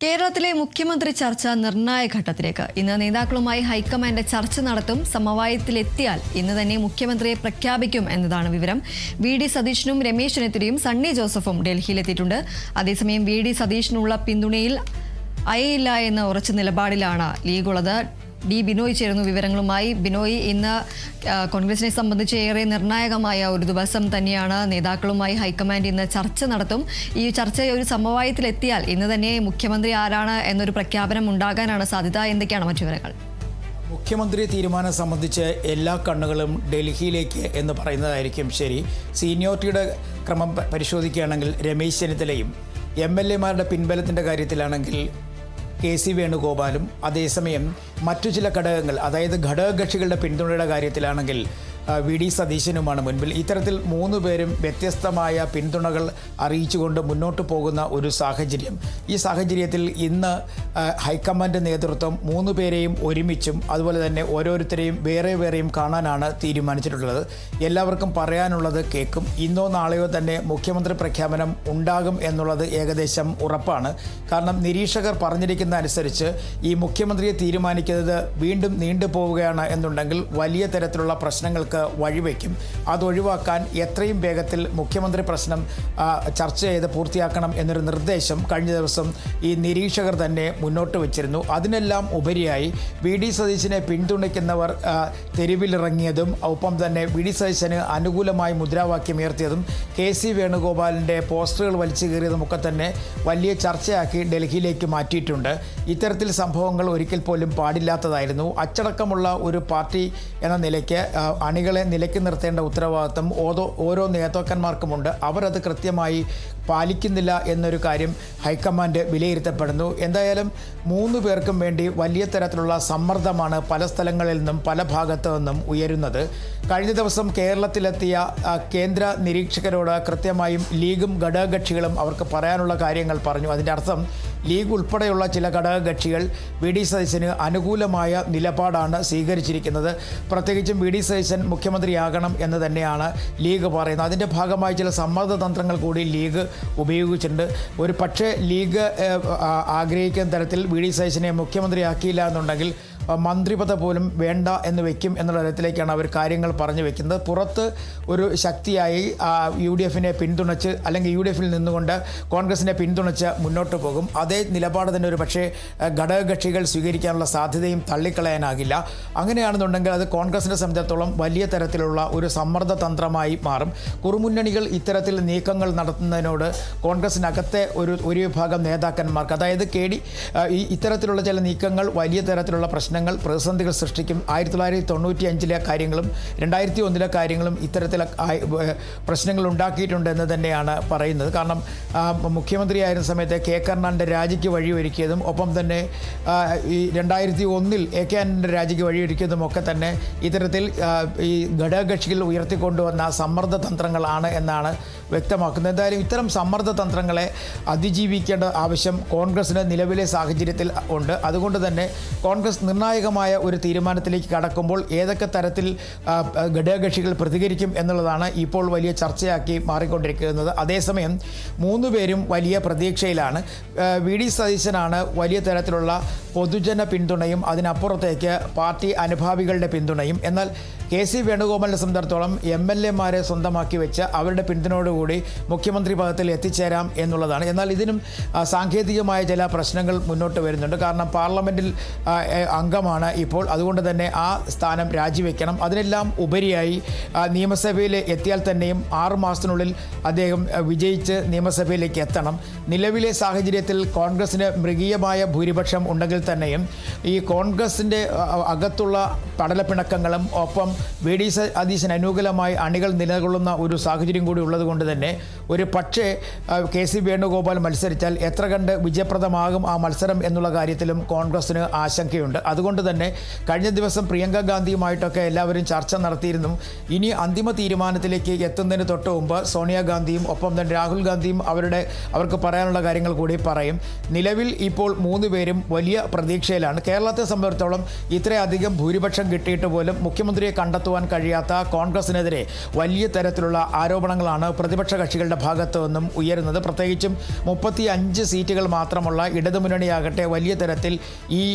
കേരളത്തിലെ മുഖ്യമന്ത്രി ചർച്ച നിർണായക ഘട്ടത്തിലേക്ക്. ഇന്ന് നേതാക്കളുമായി ഹൈക്കമാൻഡ് ചർച്ച നടത്തും. സമവായത്തിലെത്തിയാൽ ഇന്ന് തന്നെ മുഖ്യമന്ത്രിയെ പ്രഖ്യാപിക്കും എന്നതാണ് വിവരം. വി.ഡി. സതീശനും രമേശ് ചെന്നിത്തലയും സണ്ണി ജോസഫും ഡൽഹിയിലെത്തിയിട്ടുണ്ട്. അതേസമയം വി.ഡി. സതീശനുള്ള പിന്തുണയിൽ അയയില്ല എന്ന ഉറച്ച നിലപാടിലാണ് ലീഗുള്ളത്. ഡി ബിനോയ് ചേരുന്നു വിവരങ്ങളുമായി. ബിനോയ്, ഇന്ന് കോൺഗ്രസിനെ സംബന്ധിച്ച് ഏറെ നിർണായകമായ ഒരു ദിവസം തന്നെയാണ്. നേതാക്കളുമായി ഹൈക്കമാൻഡ് ഇന്ന് ചർച്ച നടത്തും. ഈ ചർച്ച ഒരു സമവായത്തിലെത്തിയാൽ ഇന്ന് തന്നെ മുഖ്യമന്ത്രി ആരാണ് എന്നൊരു പ്രഖ്യാപനം ഉണ്ടാകാനാണ് സാധ്യത. എന്തൊക്കെയാണ് മറ്റു വിവരങ്ങൾ? മുഖ്യമന്ത്രി തീരുമാനം സംബന്ധിച്ച് എല്ലാ കണ്ണുകളും ഡൽഹിയിലേക്ക് എന്ന് പറയുന്നതായിരിക്കും ശരി. സീനിയോറിറ്റിയുടെ ക്രമം പരിശോധിക്കുകയാണെങ്കിൽ രമേശ് ചെന്നിത്തലയും എം.എൽ.എമാരുടെ പിൻബലത്തിൻ്റെ കാര്യത്തിലാണെങ്കിൽ കെ.സി. വേണുഗോപാലും, അതേസമയം മറ്റു ചില ഘടകങ്ങൾ, അതായത് ഘടകകക്ഷികളുടെ പിന്തുണയുടെ കാര്യത്തിലാണെങ്കിൽ വി.ഡി. സതീശനുമാണ് മുൻപിൽ. ഇത്തരത്തിൽ മൂന്ന് പേരും വ്യത്യസ്തമായ പിന്തുണകൾ അറിയിച്ചുകൊണ്ട് മുന്നോട്ട് പോകുന്ന ഒരു സാഹചര്യം. ഈ സാഹചര്യത്തിൽ ഇന്ന് ഹൈക്കമാൻഡ് നേതൃത്വം മൂന്ന് പേരെയും ഒരുമിച്ചും അതുപോലെ തന്നെ ഓരോരുത്തരെയും വേറെ വേറെയും കാണാനാണ് തീരുമാനിച്ചിട്ടുള്ളത്. എല്ലാവർക്കും പറയാനുള്ളത് കേൾക്കും. ഇന്നോ നാളെയോ തന്നെ മുഖ്യമന്ത്രി പ്രഖ്യാപനം ഉണ്ടാകും എന്നുള്ളത് ഏകദേശം ഉറപ്പാണ്. കാരണം നിരീക്ഷകർ പറഞ്ഞിരിക്കുന്ന അനുസരിച്ച് ഈ മുഖ്യമന്ത്രിയെ തീരുമാനിക്കുന്നത് വീണ്ടും നീണ്ടുപോവുകയാണ് എന്നുണ്ടെങ്കിൽ വലിയ തരത്തിലുള്ള പ്രശ്നങ്ങൾക്ക് വഴിവെക്കും. അതൊഴിവാക്കാൻ എത്രയും വേഗത്തിൽ മുഖ്യമന്ത്രി പ്രശ്നം ചർച്ച ചെയ്ത് പൂർത്തിയാക്കണം എന്നൊരു നിർദ്ദേശം കഴിഞ്ഞ ദിവസം ഈ നിരീക്ഷകർ തന്നെ മുന്നോട്ട് വച്ചിരുന്നു. അതിനെല്ലാം ഉപരിയായി വി.ഡി. സതീശനെ പിന്തുണയ്ക്കുന്നവർ തെരുവിലിറങ്ങിയതും ഒപ്പം തന്നെ വി.ഡി. സതീശന് അനുകൂലമായി മുദ്രാവാക്യമുയർത്തിയതും കെ.സി. വേണുഗോപാലിൻ്റെ പോസ്റ്ററുകൾ വലിച്ചു കയറിയതുമൊക്കെ തന്നെ വലിയ ചർച്ചയാക്കി ഡൽഹിയിലേക്ക് മാറ്റിയിട്ടുണ്ട്. ഇത്തരത്തിൽ സംഭവങ്ങൾ ഒരിക്കൽ പോലും പാടില്ലാത്തതായിരുന്നു. അച്ചടക്കമുള്ള ഒരു പാർട്ടി എന്ന നിലയ്ക്ക് അണികളെ നിലയ്ക്ക് നിർത്തേണ്ട ഉത്തരവാദിത്വം ഓരോ നേതാക്കന്മാർക്കുമുണ്ട്. അവരത് കൃത്യമായി പാലിക്കുന്നില്ല എന്നൊരു കാര്യം ഹൈക്കമാൻഡ് വിലയിരുത്തപ്പെടുന്നു. എന്തായാലും മൂന്ന് പേർക്കും വേണ്ടി വലിയ തരത്തിലുള്ള സമ്മർദ്ദമാണ് പല സ്ഥലങ്ങളിൽ നിന്നും പല ഭാഗത്തു നിന്നും ഉയരുന്നത്. കഴിഞ്ഞ ദിവസം കേരളത്തിലെത്തിയ കേന്ദ്ര നിരീക്ഷകരോട് കൃത്യമായും ലീഗും ഘടകകക്ഷികളും അവർക്ക് പറയാനുള്ള കാര്യങ്ങൾ പറഞ്ഞു. അതിൻ്റെ അർത്ഥം ലീഗ് ഉൾപ്പെടെയുള്ള ചില ഘടകകക്ഷികൾ വി.ഡി. സതീശന് അനുകൂലമായ നിലപാടാണ് സ്വീകരിച്ചിരിക്കുന്നത്. പ്രത്യേകിച്ചും വി.ഡി. സതീശൻ മുഖ്യമന്ത്രിയാകണം എന്ന് തന്നെയാണ് ലീഗ് പറയുന്നത്. അതിൻ്റെ ഭാഗമായി ചില സമ്മർദ്ദ തന്ത്രങ്ങൾ കൂടി ലീഗ് ഉപയോഗിച്ചിട്ടുണ്ട്. ഒരു പക്ഷേ ലീഗ് ആഗ്രഹിക്കുന്ന തരത്തിൽ വി.ഡി. സതീശനെ മുഖ്യമന്ത്രിയാക്കിയില്ല എന്നുണ്ടെങ്കിൽ മന്ത്രിപദം പോലും വേണ്ട എന്ന് വെക്കും എന്നുള്ള തരത്തിലേക്കാണ് അവർ കാര്യങ്ങൾ പറഞ്ഞു വെക്കുന്നത്. പുറത്ത് ഒരു ശക്തിയായി UDFനെ പിന്തുണച്ച് അല്ലെങ്കിൽ UDFിൽ നിന്നുകൊണ്ട് കോൺഗ്രസിനെ പിന്തുണച്ച് മുന്നോട്ട് പോകും. അതേ നിലപാട് തന്നെ ഒരു പക്ഷേ ഘടകകക്ഷികൾ സ്വീകരിക്കാനുള്ള സാധ്യതയും തള്ളിക്കളയാനാകില്ല. അങ്ങനെയാണെന്നുണ്ടെങ്കിൽ അത് കോൺഗ്രസിനെ സംബന്ധിച്ചിടത്തോളം വലിയ തരത്തിലുള്ള ഒരു സമ്മർദ്ദ തന്ത്രമായി മാറും. കുറുമുന്നണികൾ ഇത്തരത്തിൽ നീക്കങ്ങൾ നടത്തുന്നതിനോട് കോൺഗ്രസിനകത്തെ ഒരു വിഭാഗം നേതാക്കന്മാർക്ക്, അതായത് ഇത്തരത്തിലുള്ള ചില നീക്കങ്ങൾ വലിയ തരത്തിലുള്ള പ്രതിസന്ധികൾ സൃഷ്ടിക്കും. 1995 കാര്യങ്ങളും 2001 കാര്യങ്ങളും ഇത്തരത്തിലെ പ്രശ്നങ്ങൾ ഉണ്ടാക്കിയിട്ടുണ്ട് എന്ന് തന്നെയാണ് പറയുന്നത്. കാരണം മുഖ്യമന്ത്രിയായിരുന്ന സമയത്ത് കെ കരുണാകരൻ്റെ രാജിക്ക് വഴിയൊരുക്കിയതും ഒപ്പം തന്നെ ഈ 2001 എ.കെ. ആന്റണിയുടെ രാജിക്ക് വഴിയൊരുക്കിയതും ഒക്കെ തന്നെ ഇത്തരത്തിൽ ഈ ഘടകകക്ഷികൾ ഉയർത്തിക്കൊണ്ടുവന്ന സമ്മർദ്ദ തന്ത്രങ്ങളാണ് എന്നാണ് വ്യക്തമാക്കുന്നത്. എന്തായാലും ഇത്തരം സമ്മർദ്ദ തന്ത്രങ്ങളെ അതിജീവിക്കേണ്ട ആവശ്യം കോൺഗ്രസിന് നിലവിലെ സാഹചര്യത്തിൽ ഉണ്ട്. അതുകൊണ്ട് തന്നെ കോൺഗ്രസ് നിർണായകമായ ഒരു തീരുമാനത്തിലേക്ക് കടക്കുമ്പോൾ ഏതൊക്കെ തരത്തിൽ ഘടകകക്ഷികൾ പ്രതികരിക്കും എന്നുള്ളതാണ് ഇപ്പോൾ വലിയ ചർച്ചയാക്കി മാറിക്കൊണ്ടിരിക്കുന്നത്. അതേസമയം മൂന്ന് പേരും വലിയ പ്രതീക്ഷയിലാണ്. വി.ഡി. സതീശനാണ് വലിയ തരത്തിലുള്ള പൊതുജന പിന്തുണയും അതിനപ്പുറത്തേക്ക് പാർട്ടി അനുഭാവികളുടെ പിന്തുണയും. എന്നാൽ കെ.സി. വേണുഗോപാലിനെ സംബന്ധിച്ചിടത്തോളം എം.എൽ.എമാരെ സ്വന്തമാക്കി വെച്ച് അവരുടെ പിന്തുണയോടുകൂടി മുഖ്യമന്ത്രി പദത്തിൽ എത്തിച്ചേരാം എന്നുള്ളതാണ്. എന്നാൽ ഇതിനും സാങ്കേതികമായ ചില പ്രശ്നങ്ങൾ മുന്നോട്ട് വരുന്നുണ്ട്. കാരണം പാർലമെൻറ്റിൽ അംഗമാണ് ഇപ്പോൾ. അതുകൊണ്ട് തന്നെ ആ സ്ഥാനം രാജിവെക്കണം. അതിനെല്ലാം ഉപരിയായി നിയമസഭയിൽ എത്തിയാൽ തന്നെയും 6 മാസത്തിനുള്ളിൽ അദ്ദേഹം വിജയിച്ച് നിയമസഭയിലേക്ക് എത്തണം. നിലവിലെ സാഹചര്യത്തിൽ കോൺഗ്രസിന് മൃഗീയമായ ഭൂരിപക്ഷം ഉണ്ടെങ്കിൽ തന്നെയും ഈ കോൺഗ്രസിൻ്റെ അകത്തുള്ള പടലപ്പിണക്കങ്ങളും ഒപ്പം വി.ഡി. സതീശന് അനുകൂലമായി അണികൾ നിലകൊള്ളുന്ന ഒരു സാഹചര്യം കൂടി ഉള്ളത് കൊണ്ട് തന്നെ ഒരു പക്ഷേ കെ.സി. വേണുഗോപാൽ മത്സരിച്ചാൽ എത്ര കണ്ട് വിജയപ്രദമാകും ആ മത്സരം എന്നുള്ള കാര്യത്തിലും കോൺഗ്രസിന് ആശങ്കയുണ്ട്. അതുകൊണ്ട് തന്നെ കഴിഞ്ഞ ദിവസം പ്രിയങ്ക ഗാന്ധിയുമായിട്ടൊക്കെ എല്ലാവരും ചർച്ച നടത്തിയിരുന്നു. ഇനി അന്തിമ തീരുമാനത്തിലേക്ക് എത്തുന്നതിന് തൊട്ട് മുമ്പ് സോണിയാഗാന്ധിയും ഒപ്പം തന്നെ രാഹുൽ ഗാന്ധിയും അവർക്ക് പറയാനുള്ള കാര്യങ്ങൾ കൂടി പറയും. നിലവിൽ ഇപ്പോൾ മൂന്ന് പേരും വലിയ പ്രതീക്ഷയിലാണ്. കേരളത്തെ സംബന്ധിച്ചിടത്തോളം ഇത്രയധികം ഭൂരിപക്ഷം കിട്ടിയിട്ട് പോലും മുഖ്യമന്ത്രിയെ കണ്ടെത്തുവാൻ കഴിയാത്ത കോൺഗ്രസിനെതിരെ വലിയ തരത്തിലുള്ള ആരോപണങ്ങളാണ് പ്രതിപക്ഷ കക്ഷികളുടെ ഭാഗത്തു നിന്നും ഉയരുന്നത്. പ്രത്യേകിച്ചും 35 സീറ്റുകൾ മാത്രമുള്ള ഇടതുമുന്നണിയാകട്ടെ വലിയ തരത്തിൽ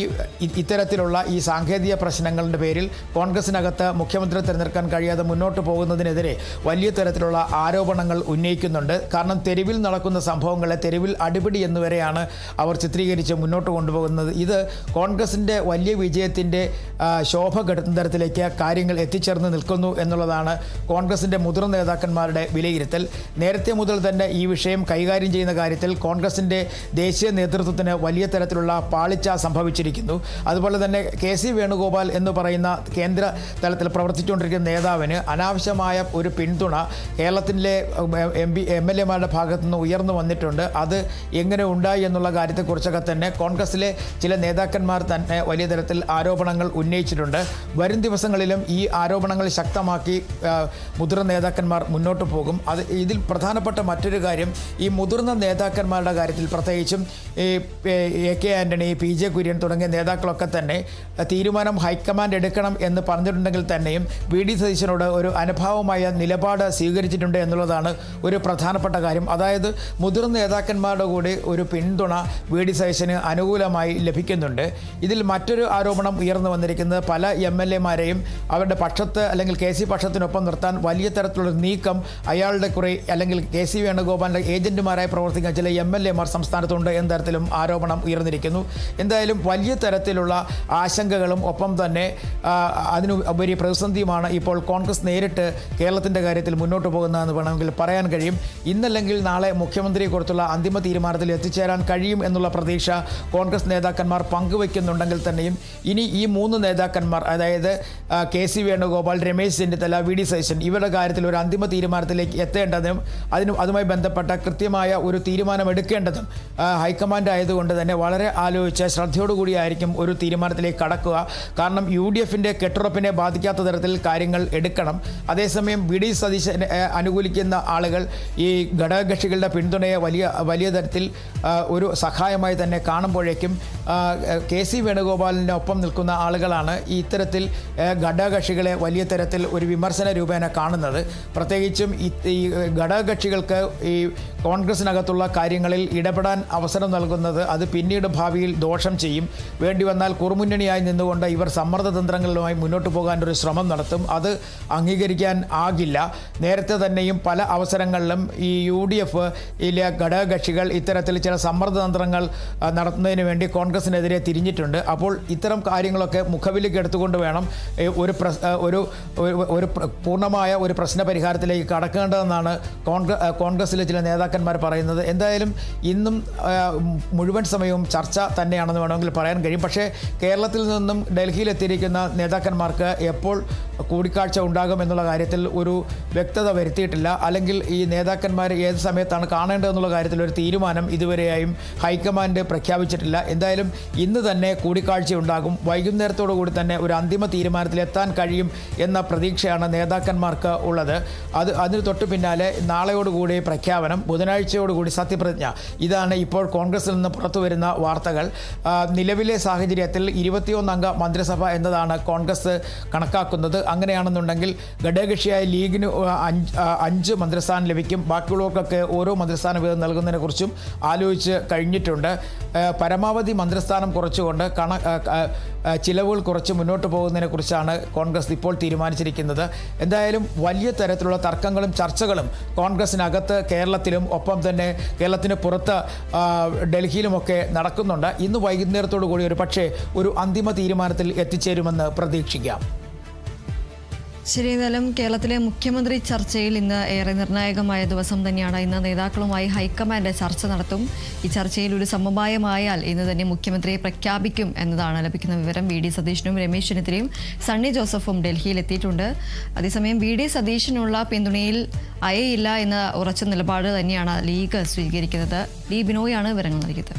ഇത്തരത്തിലുള്ള ഈ സാങ്കേതിക പ്രശ്നങ്ങളുടെ പേരിൽ കോൺഗ്രസിനകത്ത് മുഖ്യമന്ത്രി തിരഞ്ഞെടുക്കാൻ കഴിയാതെ മുന്നോട്ട് പോകുന്നതിനെതിരെ വലിയ തരത്തിലുള്ള ആരോപണങ്ങൾ ഉന്നയിക്കുന്നുണ്ട്. കാരണം തെരുവിൽ നടക്കുന്ന സംഭവങ്ങളെ തെരുവിൽ അടിപിടി എന്നുവരെയാണ് അവർ ചിത്രീകരിച്ച് മുന്നോട്ട് കൊണ്ടുപോകുന്നത്. ഇത് കോൺഗ്രസിൻ്റെ വലിയ വിജയത്തിൻ്റെ ശോഭ കെടുത്തുന്ന തരത്തിലേക്ക് കാര്യങ്ങൾ എത്തിച്ചേർന്ന് നിൽക്കുന്നു എന്നുള്ളതാണ് കോൺഗ്രസിൻ്റെ മുതിർന്ന നേതാക്കന്മാരുടെ വിലയിരുത്തൽ. നേരത്തെ മുതൽ തന്നെ ഈ വിഷയം കൈകാര്യം ചെയ്യുന്ന കാര്യത്തിൽ കോൺഗ്രസിൻ്റെ ദേശീയ നേതൃത്വത്തിന് വലിയ തരത്തിലുള്ള പാളിച്ച സംഭവിച്ചിരിക്കുന്നു. അതുപോലെ തന്നെ KC വേണുഗോപാൽ എന്ന് പറയുന്ന കേന്ദ്ര തലത്തിൽ പ്രവർത്തിച്ചുകൊണ്ടിരിക്കുന്ന നേതാവിന് അനാവശ്യമായ ഒരു പിന്തുണ കേരളത്തിലെ MLA-മാരുടെ ഭാഗത്തു നിന്ന് ഉയർന്നു വന്നിട്ടുണ്ട്. അത് എങ്ങനെ ഉണ്ടായി എന്നുള്ള കാര്യത്തെക്കുറിച്ചൊക്കെ തന്നെ കോൺഗ്രസിലെ ചില നേതാക്കന്മാർ തന്നെ വലിയ തരത്തിൽ ആരോപണങ്ങൾ ഉന്നയിച്ചിട്ടുണ്ട്. വരും ദിവസങ്ങളിലും ഈ ആരോപണങ്ങൾ ശക്തമാക്കി മുതിർന്ന നേതാക്കന്മാർ മുന്നോട്ട് പോകും. ഇതിൽ പ്രധാനപ്പെട്ട മറ്റൊരു കാര്യം ഈ മുതിർന്ന നേതാക്കന്മാരുടെ കാര്യത്തിൽ പ്രത്യേകിച്ചും AK ആൻ്റണി, PJ കുര്യൻ തുടങ്ങിയ നേതാക്കളൊക്കെ തന്നെ തീരുമാനം ഹൈക്കമാൻഡ് എടുക്കണം എന്ന് പറഞ്ഞിട്ടുണ്ടെങ്കിൽ തന്നെയും VD സതീശനോട് ഒരു അനുഭാവമായ നിലപാട് സ്വീകരിച്ചിട്ടുണ്ട് എന്നുള്ളതാണ് ഒരു പ്രധാനപ്പെട്ട കാര്യം. അതായത് മുതിർന്ന നേതാക്കന്മാരുടെ കൂടി ഒരു പിന്തുണ VD സതീശന് അനുകൂലമായി ലഭിക്കുന്നുണ്ട്. ഇതിൽ മറ്റൊരു ആരോപണം ഉയർന്നു വന്നിരിക്കുന്നത് പല MLA-മാരെയും അവരുടെ പക്ഷത്ത് അല്ലെങ്കിൽ KC പക്ഷത്തിനൊപ്പം നിർത്താൻ വലിയ തരത്തിലുള്ള നീക്കം അയാളുടെ കുറെ അല്ലെങ്കിൽ KC വേണുഗോപാലിൻ്റെ ഏജന്റുമാരായി പ്രവർത്തിക്കുന്ന ചില MLA-മാർ സംസ്ഥാനത്തുണ്ട് എന്ന തരത്തിലും ആരോപണം ഉയർന്നിരിക്കുന്നു. എന്തായാലും വലിയ തരത്തിലുള്ള ആശങ്കകളും ഒപ്പം തന്നെ അതിനുപരി പ്രതിസന്ധിയുമാണ് ഇപ്പോൾ കോൺഗ്രസ് നേരിട്ട് കേരളത്തിൻ്റെ കാര്യത്തിൽ മുന്നോട്ട് പോകുന്നതെന്ന് വേണമെങ്കിൽ പറയാൻ കഴിയും. ഇന്നല്ലെങ്കിൽ നാളെ മുഖ്യമന്ത്രിയെക്കുറിച്ചുള്ള അന്തിമ തീരുമാനത്തിൽ എത്തിച്ചേരാൻ കഴിയും എന്നുള്ള പ്രതീക്ഷ കോൺഗ്രസ് നേതാക്കന്മാർ പങ്കുവയ്ക്കുന്നുണ്ടെങ്കിൽ തന്നെയും ഇനി ഈ 3 നേതാക്കന്മാർ അതായത് KC വേണുഗോപാൽ, രമേശ് ചെന്നിത്തല, VD സതീശൻ ഇവരുടെ കാര്യത്തിൽ ഒരു അന്തിമ തീരുമാനത്തിലേക്ക് എത്തേണ്ടതും അതുമായി ബന്ധപ്പെട്ട കൃത്യമായ ഒരു തീരുമാനം എടുക്കേണ്ടതും ഹൈക്കമാൻഡ് ആയതുകൊണ്ട് തന്നെ വളരെ ആലോചിച്ച് ശ്രദ്ധയോടുകൂടിയായിരിക്കും ഒരു തീരുമാനത്തിലേക്ക് കടക്കുക. കാരണം UDF-ൻ്റെ കെട്ടുറപ്പിനെ ബാധിക്കാത്ത തരത്തിൽ കാര്യങ്ങൾ എടുക്കണം. അതേസമയം VD സതീശനെ അനുകൂലിക്കുന്ന ആളുകൾ ഈ ഘടകകക്ഷികളുടെ പിന്തുണയെ വലിയ തരത്തിൽ ഒരു സഹായമായി തന്നെ കാണുമ്പോഴേക്കും KC വേണുഗോപാലിൻ്റെ ഒപ്പം നിൽക്കുന്ന ആളുകളാണ് ഈ ഇത്തരത്തിൽ ഘടകകക്ഷികളെ വലിയ തരത്തിൽ ഒരു വിമർശന രൂപേണ കാണുന്നത്. പ്രത്യേകിച്ചും ഈ ഘടകകക്ഷികൾക്ക് ഈ കോൺഗ്രസിനകത്തുള്ള കാര്യങ്ങളിൽ ഇടപെടാൻ അവസരം നൽകുന്നത് അത് പിന്നീട് ഭാവിയിൽ ദോഷം ചെയ്യും. വേണ്ടി വന്നാൽ കുറുമുന്നണിയായി നിന്നുകൊണ്ട് ഇവർ സമ്മർദ്ദതന്ത്രങ്ങളുമായി മുന്നോട്ട് പോകാൻ ഒരു ശ്രമം നടത്തും. അത് അംഗീകരിക്കാൻ ആകില്ല. നേരത്തെ തന്നെയും പല അവസരങ്ങളിലും ഈ UDF-യിലെ ഘടകകക്ഷികൾ ഇത്തരത്തിൽ ചില സമ്മർദ്ദതന്ത്രങ്ങൾ നടത്തുന്നതിന് വേണ്ടി കോൺഗ്രസിനെതിരെ തിരിഞ്ഞിട്ടുണ്ട്. അപ്പോൾ ഇത്തരം കാര്യങ്ങളൊക്കെ മുഖവിലേക്ക് എടുത്തുകൊണ്ട് വേണം ഒരു പൂർണ്ണമായ ഒരു പ്രശ്ന പരിഹാരത്തിലേക്ക് കടക്കേണ്ടതെന്നാണ് കോൺഗ്രസിലെ ചില നേതാക്കന്മാർ പറയുന്നത്. എന്തായാലും ഇന്നും മുഴുവൻ സമയവും ചർച്ച തന്നെയാണെന്ന് വേണമെങ്കിൽ പറയാൻ കഴിയും. പക്ഷേ കേരളത്തിൽ നിന്നും ഡൽഹിയിലെത്തിയിരിക്കുന്ന നേതാക്കന്മാർക്ക് എപ്പോൾ കൂടിക്കാഴ്ച ഉണ്ടാകും എന്നുള്ള കാര്യത്തിൽ ഒരു വ്യക്തത വരുത്തിയിട്ടില്ല. അല്ലെങ്കിൽ ഈ നേതാക്കന്മാർ ഏത് സമയത്താണ് കാണേണ്ടതെന്നുള്ള കാര്യത്തിൽ ഒരു തീരുമാനം ഇതുവരെയായും ഹൈക്കമാൻഡ് പ്രഖ്യാപിച്ചിട്ടില്ല. എന്തായാലും ഇന്ന് തന്നെ കൂടിക്കാഴ്ച ഉണ്ടാകും. വൈകുന്നേരത്തോടു കൂടി തന്നെ ഒരു അന്തിമ തീരുമാനത്തിലെത്താൻ കഴിയും എന്ന പ്രതീക്ഷയാണ് നേതാക്കന്മാർക്ക് ഉള്ളത്. അതിന് തൊട്ട് പിന്നാലെ നാളെയോടുകൂടി പ്രഖ്യാപനം, ബുധനാഴ്ചയോടുകൂടി സത്യപ്രതിജ്ഞ. ഇതാണ് ഇപ്പോൾ കോൺഗ്രസിൽ നിന്ന് പുറത്തു വരുന്ന വാർത്തകൾ. നിലവിലെ സാഹചര്യത്തിൽ 21 അംഗ മന്ത്രിസഭ എന്നതാണ് കോൺഗ്രസ് കണക്കാക്കുന്നത്. അങ്ങനെയാണെന്നുണ്ടെങ്കിൽ ഘടകകക്ഷിയായ ലീഗിന് 5 മന്ത്രിസ്ഥാനം ലഭിക്കും. ബാക്കിയുള്ളവർക്കൊക്കെ ഓരോ മന്ത്രിസ്ഥാനം വീതം നൽകുന്നതിനെക്കുറിച്ചും ആലോചിച്ച് കഴിഞ്ഞിട്ടുണ്ട്. പരമാവധി മന്ത്രിസ്ഥാനം കുറച്ചുകൊണ്ട് ചിലവുകൾ കുറച്ച് മുന്നോട്ട് പോകുന്നതിനെക്കുറിച്ചാണ് കോൺഗ്രസ് ഇപ്പോൾ തീരുമാനിച്ചിരിക്കുന്നത്. എന്തായാലും വലിയ തരത്തിലുള്ള തർക്കങ്ങളും ചർച്ചകളും കോൺഗ്രസിനകത്ത് കേരളത്തിലും ഒപ്പം തന്നെ കേരളത്തിന് പുറത്ത് ഡൽഹിയിലുമൊക്കെ നടക്കുന്നുണ്ട്. ഇന്ന് വൈകുന്നേരത്തോടു കൂടി ഒരു അന്തിമ തീരുമാനത്തിൽ എത്തിച്ചേരുമെന്ന് പ്രതീക്ഷിക്കാം. ശരി, എന്നാലും കേരളത്തിലെ മുഖ്യമന്ത്രി ചർച്ചയിൽ ഇന്ന് ഏറെ നിർണായകമായ ദിവസം തന്നെയാണ്. ഇന്ന് നേതാക്കളുമായി ഹൈക്കമാൻഡ് ചർച്ച നടത്തും. ഈ ചർച്ചയിൽ ഒരു സമവായമായാൽ ഇന്ന് തന്നെ മുഖ്യമന്ത്രിയെ പ്രഖ്യാപിക്കും എന്നതാണ് ലഭിക്കുന്ന വിവരം. VD സതീശനും രമേശ് ചെന്നിത്തലയും സണ്ണി ജോസഫും ഡൽഹിയിൽ എത്തിയിട്ടുണ്ട്. അതേസമയം VD സതീശനുള്ള പിന്തുണയിൽ അയയില്ല എന്ന ഉറച്ച നിലപാട് തന്നെയാണ് ലീഗ് സ്വീകരിക്കുന്നത്. ഡി ബിനോയാണ് വിവരങ്ങൾ നൽകിയത്.